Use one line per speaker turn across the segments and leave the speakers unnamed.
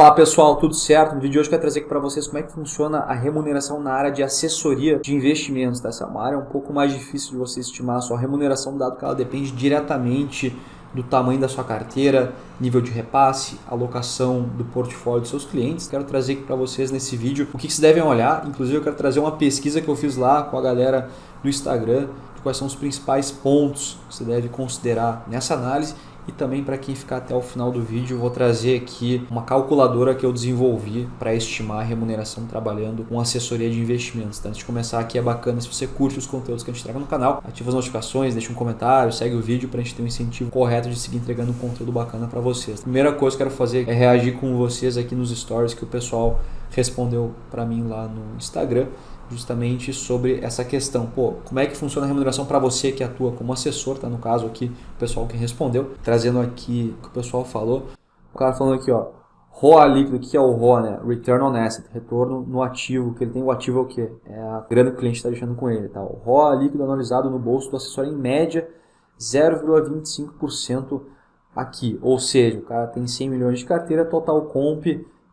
Fala pessoal, tudo certo? No vídeo de hoje eu quero trazer aqui para vocês como é que funciona a remuneração na área de assessoria de investimentos. Tá? Essa é uma área um pouco mais difícil de você estimar a sua remuneração, dado que ela depende diretamente do tamanho da sua carteira, nível de repasse, alocação do portfólio dos seus clientes. Quero trazer aqui para vocês nesse vídeo o que vocês devem olhar. Inclusive eu quero trazer uma pesquisa que eu fiz lá com a galera do Instagram, de quais são os principais pontos que você deve considerar nessa análise. E também para quem ficar até o final do vídeo, eu vou trazer aqui uma calculadora que eu desenvolvi para estimar a remuneração trabalhando com assessoria de investimentos. Então, antes de começar aqui, é bacana se você curte os conteúdos que a gente traga no canal, ativa as notificações, deixa um comentário, segue o vídeo para a gente ter um incentivo correto de seguir entregando um conteúdo bacana para vocês. A primeira coisa que eu quero fazer é reagir com vocês aqui nos stories que o pessoal respondeu para mim lá no Instagram, justamente sobre essa questão. Como é que funciona a remuneração para você que atua como assessor, tá? No caso aqui, o pessoal que respondeu, trazendo aqui o que o pessoal falou. O cara falando aqui, ó, ROA líquido, o que é o ROA, né? Return on Asset, retorno no ativo, que ele tem. O ativo é o quê? É a grana que o cliente está deixando com ele, tá? O ROA líquido analisado no bolso do assessor em média 0,25% aqui, ou seja, o cara tem 100 milhões de carteira, total comp,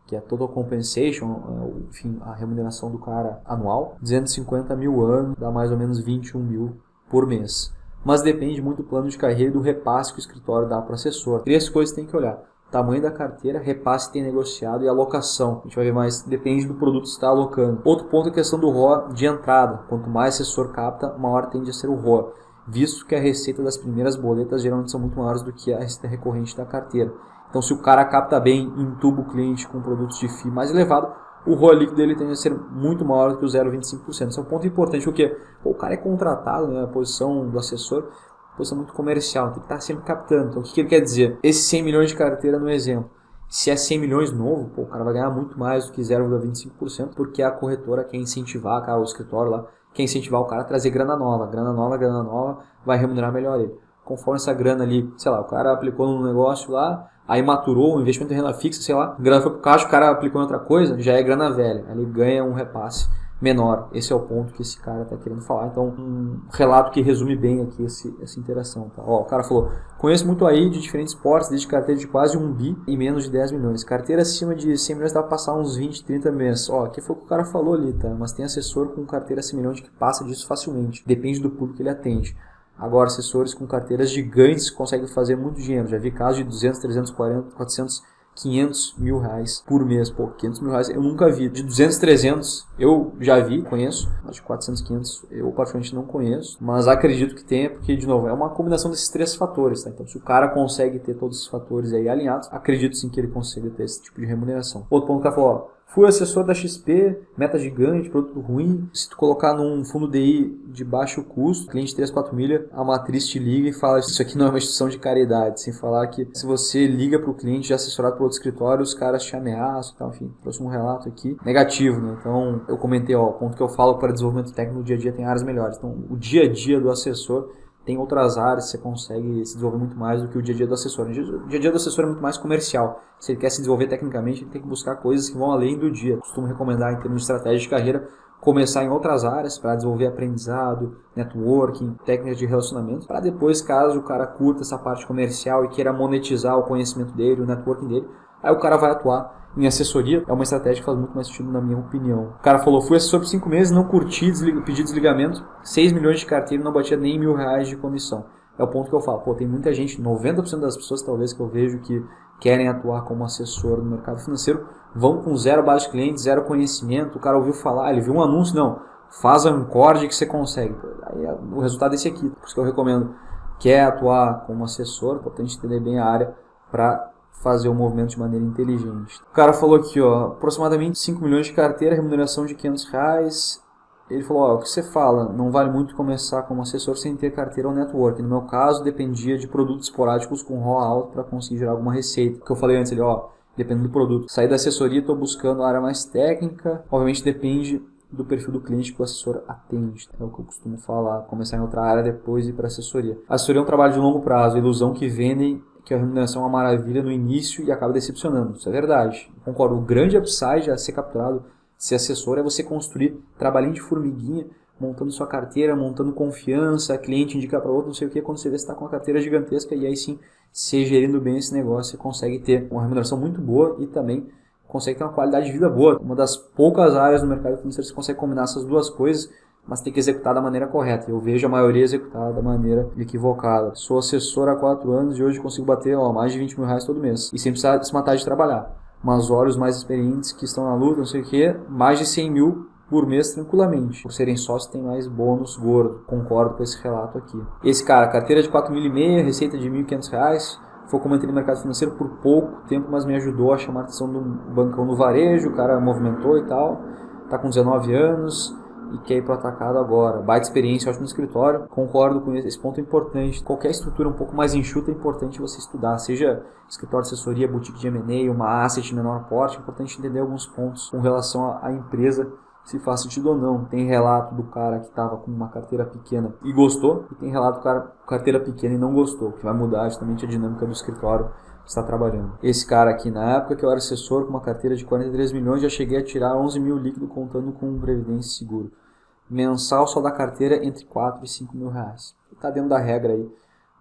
que é Total Compensation, enfim, a remuneração do cara anual, 250 mil ano, dá mais ou menos 21 mil por mês. Mas depende muito do plano de carreira e do repasse que o escritório dá para o assessor. Três coisas tem que olhar: tamanho da carteira, repasse que tem negociado e alocação. A gente vai ver mais, depende do produto que você está alocando. Outro ponto é a questão do ROA de entrada. Quanto mais assessor capta, maior tende a ser o ROA, visto que a receita das primeiras boletas geralmente são muito maiores do que a receita recorrente da carteira. Então, se o cara capta bem e intuba o cliente com produtos de FII mais elevado, o ROA líquido dele tende a ser muito maior do que o 0,25%. Isso é um ponto importante, porque o cara é contratado, né, a posição do assessor, posição muito comercial, tem que estar sempre captando. Então, o que ele quer dizer? Esses 100 milhões de carteira no exemplo. Se é 100 milhões novo, o cara vai ganhar muito mais do que 0,25%, porque a corretora quer incentivar, cara, o escritório lá, quer incentivar o cara a trazer grana nova, vai remunerar melhor ele. Conforme essa grana ali, sei lá, o cara aplicou num negócio lá, aí maturou um investimento em renda fixa, sei lá, a grana foi pro caixa, o cara aplicou em outra coisa, já é grana velha, ele ganha um repasse menor. Esse é o ponto que esse cara está querendo falar. Então, um relato que resume bem aqui essa interação. Tá? Ó, o cara falou: conheço muito aí de diferentes portes, desde carteira de quase 1 bi e menos de 10 milhões. Carteira acima de 100 milhões dá para passar uns 20, 30 meses. Ó, aqui foi o que o cara falou ali, tá? Mas tem assessor com carteira semelhante que passa disso facilmente. Depende do público que ele atende. Agora, assessores com carteiras gigantes conseguem fazer muito dinheiro. Já vi casos de 200, 300, 40, 400, 500 mil reais por mês. 500 mil reais eu nunca vi. De 200, 300 eu já vi, conheço. Mas de 400, 500 eu praticamente não conheço. Mas acredito que tenha, porque, de novo, é uma combinação desses três fatores. Tá? Então, se o cara consegue ter todos esses fatores aí alinhados, acredito sim que ele consiga ter esse tipo de remuneração. Outro ponto que o cara falou: ó, fui assessor da XP, meta gigante, produto ruim. Se tu colocar num fundo DI de baixo custo, cliente 3, 4 milha, a matriz te liga e fala: isso aqui não é uma instituição de caridade. Sem falar que se você liga para o cliente já assessorado por outro escritório, os caras te ameaçam e tal. Enfim, trouxe um relato aqui negativo, né? Então, eu comentei, ó, o ponto que eu falo para desenvolvimento técnico no dia a dia tem áreas melhores. Então, o dia a dia do assessor tem outras áreas que você consegue se desenvolver muito mais do que o dia a dia do assessor. O dia a dia do assessor é muito mais comercial. Se ele quer se desenvolver tecnicamente, ele tem que buscar coisas que vão além do dia. Costumo recomendar, em termos de estratégia de carreira, começar em outras áreas para desenvolver aprendizado, networking, técnicas de relacionamento, para depois, caso o cara curta essa parte comercial e queira monetizar o conhecimento dele, o networking dele, aí o cara vai atuar em assessoria. É uma estratégia que faz muito mais sentido na minha opinião. O cara falou: fui assessor por 5 meses, não curti, pedi desligamento, 6 milhões de carteira e não batia nem R$1.000 de comissão. É o ponto que eu falo. Tem muita gente, 90% das pessoas talvez que eu vejo que querem atuar como assessor no mercado financeiro, vão com zero base de clientes, zero conhecimento. O cara ouviu falar, ele viu um anúncio, não, faz a Ancord que você consegue. Aí o resultado é esse aqui. Por isso que eu recomendo: quer atuar como assessor, importante entender bem a área para fazer o movimento de maneira inteligente. O cara falou aqui, ó, aproximadamente 5 milhões de carteira, remuneração de R$500. Ele falou: ó, o que você fala, não vale muito começar como assessor sem ter carteira ou network. No meu caso, dependia de produtos esporádicos com ROA alto para conseguir gerar alguma receita. O que eu falei antes, ele, ó, depende do produto. Sair da assessoria, estou buscando a área mais técnica. Obviamente depende do perfil do cliente que o assessor atende. É o que eu costumo falar: começar em outra área, depois ir para assessoria. A assessoria é um trabalho de longo prazo, a ilusão que vendem que a remuneração é uma maravilha no início e acaba decepcionando. Isso é verdade. Eu concordo. O grande upside a ser capturado, ser assessor, é você construir trabalhinho de formiguinha, montando sua carteira, montando confiança, cliente indica para outro, não sei o que, quando você vê, você está com uma carteira gigantesca, e aí sim, se gerindo bem esse negócio, você consegue ter uma remuneração muito boa e também consegue ter uma qualidade de vida boa. Uma das poucas áreas no mercado financeiro que você consegue combinar essas duas coisas, mas tem que executar da maneira correta. Eu vejo a maioria executar da maneira equivocada. Sou assessor há 4 anos e hoje consigo bater mais de 20 mil reais todo mês. E sem precisar se matar de trabalhar. Mas olha os mais experientes que estão na luta, não sei o que, mais de 100 mil por mês tranquilamente. Por serem sócios tem mais bônus gordo. Concordo com esse relato aqui. Esse cara, carteira de 4.500, receita de 1.500 reais. Foi como entrei no mercado financeiro por pouco tempo, mas me ajudou a chamar a atenção do bancão no varejo. O cara movimentou e tal. Tá com 19 anos e quer ir pro atacado agora. Baita experiência, ótimo no escritório. Concordo com esse ponto, é importante. Qualquer estrutura um pouco mais enxuta é importante você estudar. Seja escritório de assessoria, boutique de M&A, uma asset de menor porte, é importante entender alguns pontos com relação à empresa, se faz sentido ou não. Tem relato do cara que estava com uma carteira pequena e gostou, e tem relato do cara com carteira pequena e não gostou, que vai mudar justamente a dinâmica do escritório que está trabalhando.Esse cara aqui, na época que eu era assessor com uma carteira de 43 milhões, já cheguei a tirar 11 mil líquido contando com previdência e seguro. Mensal só da carteira entre 4 e 5 mil reais. Está dentro da regra aí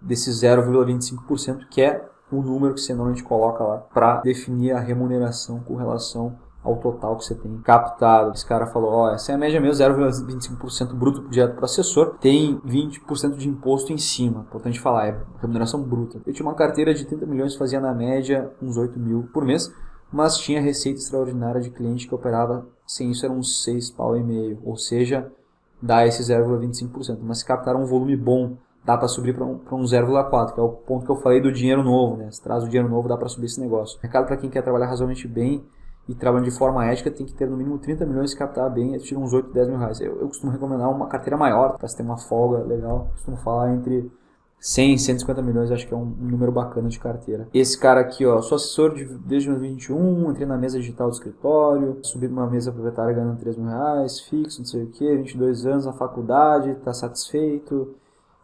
desse 0,25%, que é o número que você normalmente coloca lá para definir a remuneração com relação ao total que você tem captado. Esse cara falou, essa é a média mesmo, 0,25% bruto direto para o assessor, tem 20% de imposto em cima. Importante falar, é remuneração bruta. Eu tinha uma carteira de 30 milhões, fazia na média uns 8 mil por mês, mas tinha receita extraordinária de cliente que operava, sem isso eram uns 6,5 pau, ou seja, dá esse 0,25%. Mas se captar um volume bom, dá para subir para um 0,4%, que é o ponto que eu falei do dinheiro novo, né? Se traz o dinheiro novo, dá para subir esse negócio. Recado para quem quer trabalhar razoavelmente bem e trabalhando de forma ética, tem que ter no mínimo 30 milhões, se captar bem, e tira uns 8, 10 mil reais. Eu costumo recomendar uma carteira maior, para você ter uma folga legal. Costumo falar entre 100 e 150 milhões, acho que é um número bacana de carteira. Esse cara aqui, sou assessor desde 2021, entrei na mesa digital do escritório, subi para uma mesa proprietária ganhando 3 mil reais, fixo, não sei o que, 22 anos na faculdade, está satisfeito,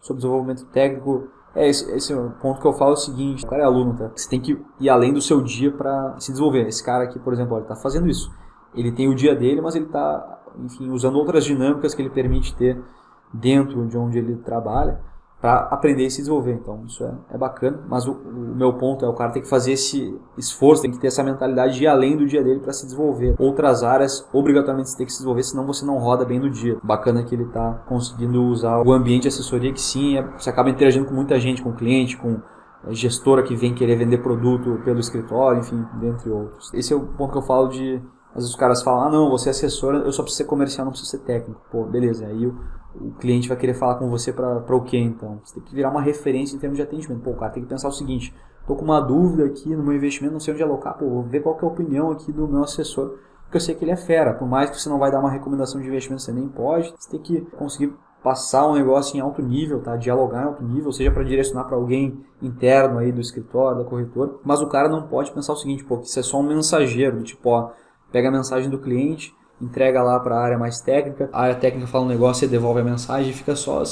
sobre desenvolvimento técnico. Esse é o ponto que eu falo, é o seguinte, o cara é aluno, tá? Você tem que ir além do seu dia para se desenvolver. Esse cara aqui, por exemplo, ele está fazendo isso. Ele tem o dia dele, mas ele está, usando outras dinâmicas que ele permite ter dentro de onde ele trabalha para aprender e se desenvolver. Então, isso é bacana, mas o meu ponto é o cara tem que fazer esse esforço, tem que ter essa mentalidade de ir além do dia dele para se desenvolver. Outras áreas, obrigatoriamente, você tem que se desenvolver, senão você não roda bem no dia. Bacana que ele está conseguindo usar o ambiente de assessoria, que sim, você acaba interagindo com muita gente, com cliente, com gestora que vem querer vender produto pelo escritório, enfim, dentre outros. Esse é o ponto que eu falo de... Às vezes os caras falam, não, você é assessor, eu só preciso ser comercial, não preciso ser técnico. Pô, beleza, aí o cliente vai querer falar com você para o quê, então? Você tem que virar uma referência em termos de atendimento. Pô, o cara tem que pensar o seguinte, tô com uma dúvida aqui no meu investimento, não sei onde alocar, vou ver qual que é a opinião aqui do meu assessor, porque eu sei que ele é fera. Por mais que você não vai dar uma recomendação de investimento, você nem pode, você tem que conseguir passar um negócio em alto nível, tá? Dialogar em alto nível, seja para direcionar para alguém interno aí do escritório, da corretora, mas o cara não pode pensar o seguinte, pô, que isso é só um mensageiro, do tipo, pega a mensagem do cliente, entrega lá para a área mais técnica, a área técnica fala um negócio, você devolve a mensagem e fica só...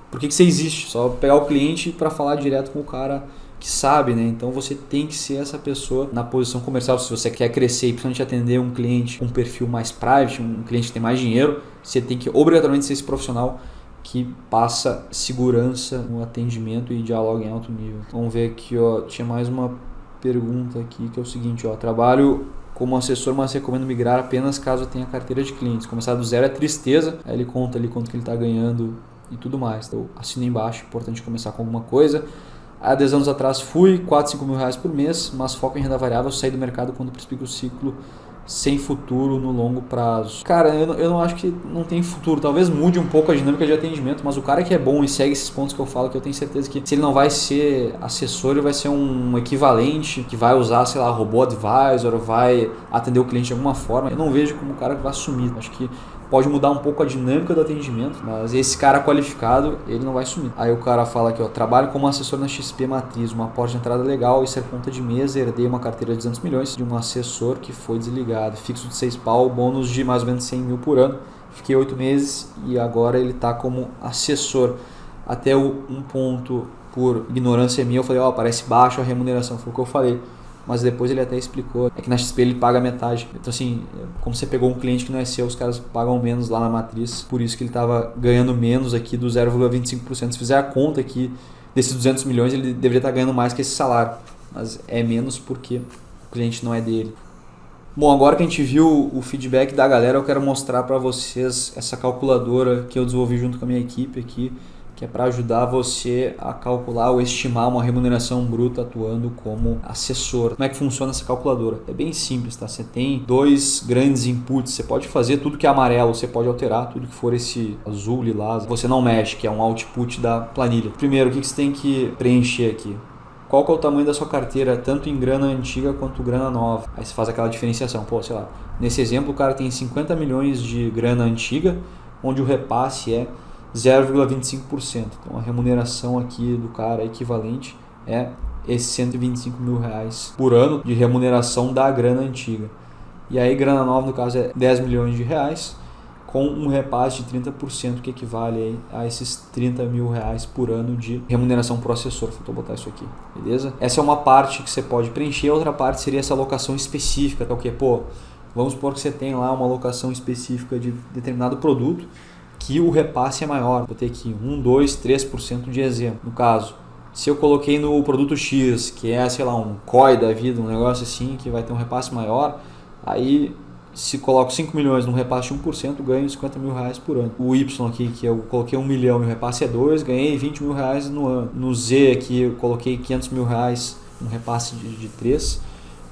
Por que você existe? Só pegar o cliente para falar direto com o cara que sabe, né? Então você tem que ser essa pessoa na posição comercial. Se você quer crescer e principalmente atender um cliente com um perfil mais private, um cliente que tem mais dinheiro, você tem que obrigatoriamente ser esse profissional que passa segurança no atendimento e dialoga em alto nível. Vamos ver aqui, tinha mais uma pergunta aqui que é o seguinte, trabalho como assessor, mas recomendo migrar apenas caso tenha carteira de clientes. Começar do zero é tristeza, aí ele conta ali quanto que ele está ganhando e tudo mais. Então assina embaixo, importante começar com alguma coisa. Há 10 anos atrás fui 4, 5 mil reais por mês, mas foco em renda variável, saí do mercado quando percebi o ciclo sem futuro no longo prazo. Cara, eu não acho que não tem futuro. Talvez mude um pouco a dinâmica de atendimento, mas o cara que é bom e segue esses pontos que eu falo, que eu tenho certeza que se ele não vai ser assessor, ele vai ser um equivalente que vai usar, sei lá, robô advisor, ou vai atender o cliente de alguma forma. Eu não vejo como o cara que vai sumir. Acho que pode mudar um pouco a dinâmica do atendimento, mas esse cara qualificado, ele não vai sumir. Aí o cara fala aqui, trabalho como assessor na XP Matriz, uma porta de entrada legal, isso é conta de mesa, herdei uma carteira de 200 milhões de um assessor que foi desligado, fixo de 6 pau, bônus de mais ou menos 100 mil por ano, fiquei 8 meses e agora ele está como assessor. Até um ponto, por ignorância minha, eu falei, parece baixo a remuneração, foi o que eu falei. Mas depois ele até explicou, é que na XP ele paga metade. Então assim, como você pegou um cliente que não é seu, os caras pagam menos lá na matriz, por isso que ele estava ganhando menos aqui do 0,25%. Se fizer a conta aqui desses 200 milhões, ele deveria estar ganhando mais que esse salário, mas é menos porque o cliente não é dele. Bom, agora que a gente viu o feedback da galera, eu quero mostrar para vocês essa calculadora que eu desenvolvi junto com a minha equipe aqui, que é para ajudar você a calcular ou estimar uma remuneração bruta atuando como assessor. Como é que funciona essa calculadora? É bem simples, tá? Você tem dois grandes inputs, você pode fazer tudo que é amarelo, você pode alterar tudo que for esse azul, lilás, você não mexe, que é um output da planilha. Primeiro, o que você tem que preencher aqui? Qual que é o tamanho da sua carteira, tanto em grana antiga quanto grana nova? Aí você faz aquela diferenciação. Pô, sei lá, nesse exemplo o cara tem 50 milhões de grana antiga, onde o repasse é 0,25%. Então a remuneração aqui do cara equivalente é esses 125 mil reais por ano de remuneração da grana antiga. E aí grana nova no caso é 10 milhões de reais com um repasse de 30% que equivale aí a esses 30 mil reais por ano de remuneração por assessor. Vou botar isso aqui, beleza? Essa é uma parte que você pode preencher, outra parte seria essa alocação específica, que é o que? Pô, vamos supor que você tem lá uma alocação específica de determinado produto que o repasse é maior. Vou ter aqui 1, 2, 3% de exemplo. No caso, se eu coloquei no produto X, que é, sei lá, um COI da vida, um negócio assim, que vai ter um repasse maior, aí se coloco 5 milhões num repasse de 1%, ganho 50 mil reais por ano. O Y aqui, que eu coloquei 1 milhão e o repasse é 2, ganhei 20 mil reais no ano. No Z aqui, eu coloquei 500 mil reais no repasse de 3,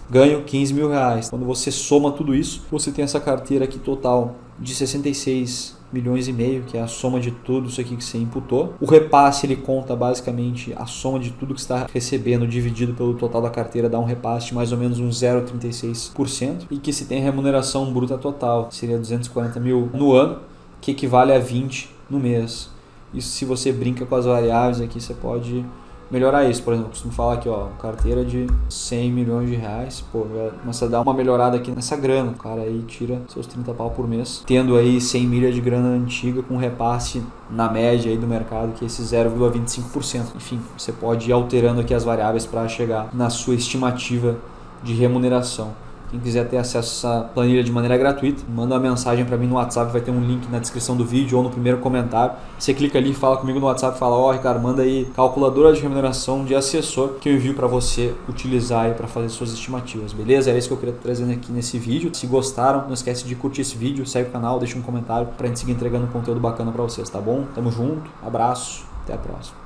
ganho 15 mil reais. Quando você soma tudo isso, você tem essa carteira aqui total de 66 milhões e meio, que é a soma de tudo isso aqui que você imputou. O repasse ele conta basicamente a soma de tudo que você está recebendo dividido pelo total da carteira, dá um repasse de mais ou menos uns 0,36%, e que se tem remuneração bruta total, seria 240 mil no ano, que equivale a 20 no mês. Isso se você brinca com as variáveis aqui, você pode melhorar isso. Por exemplo, eu costumo falar aqui, ó, carteira de 100 milhões de reais, pô, começa a dar uma melhorada aqui nessa grana. O cara aí tira seus 30 pau por mês, tendo aí 100 milhas de grana antiga com repasse na média aí do mercado, que é esse 0,25%. Enfim, você pode ir alterando aqui as variáveis para chegar na sua estimativa de remuneração. Quem quiser ter acesso a essa planilha de maneira gratuita, manda uma mensagem para mim no WhatsApp, vai ter um link na descrição do vídeo ou no primeiro comentário. Você clica ali, fala comigo no WhatsApp, fala, ó, Ricardo, manda aí calculadora de remuneração de assessor que eu envio para você utilizar aí para fazer suas estimativas, beleza? Era isso que eu queria trazer aqui nesse vídeo. Se gostaram, não esquece de curtir esse vídeo, segue o canal, deixa um comentário para a gente seguir entregando conteúdo bacana para vocês, tá bom? Tamo junto, abraço, até a próxima.